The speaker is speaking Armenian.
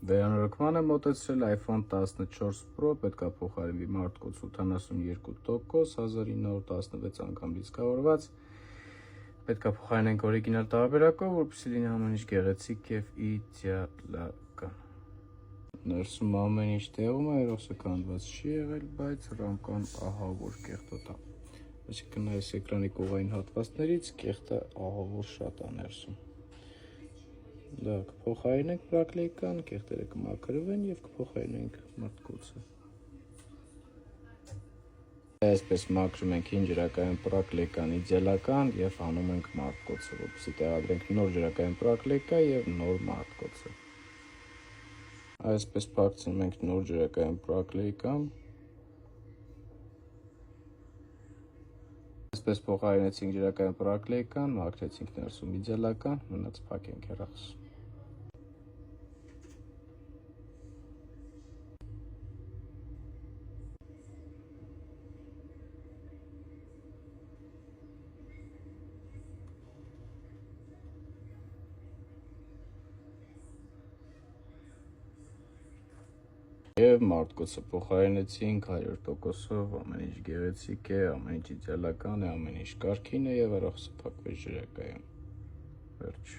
Վերանորոգման է մոտեցրել iPhone 14 Pro, պետք է փոխարինվի մարտկոց 82%, 1916 անգամ լիցքավորված, պետք է փոխարինենք օրիգինալ տարբերակով, որպեսզի լինի ամեն ինչ գեղեցիկ եւ իդեալական։ Ներսում ամեն ինչ տեղում է, երոսը քանդված չի եղել, բայց ռամկան ահա որ կեղտոտ է։ Այսինքն այս էկրանի կողային հատվածներից կեղտը ահա որ շատ է ներսում։ Դա կփոխարինենք պրակլեյկան, կեղտերը կմաքրվեն եւ կփոխարինենք մարտկոցը։ Այսպես մաքրում ենք հին ջրակայուն պրակլեյկան իդեալական եւ հանում ենք մարտկոցը, որպեսզի տեղադրենք նոր ջրակայուն պրակլեյկա եւ նոր մարտկոցը։ Այսպես փակցնում ենք նոր ջրակայուն պրակլեյկան։ Այսպես փոխարինեցինք ջրակայուն պրակլեյկան, մաքրեցինք ներսում իդեալական, մնաց փակենք հեռախոս։ Եվ մարտկոցը փոխարինեցինք 100%-ով, ամեն ինչ գեղեցիկ է, ամեն ինչ իդեալական է, ամեն ինչ կարգին է եւ հեռախոսը փակվեց ջրակայուն։ Վերջ։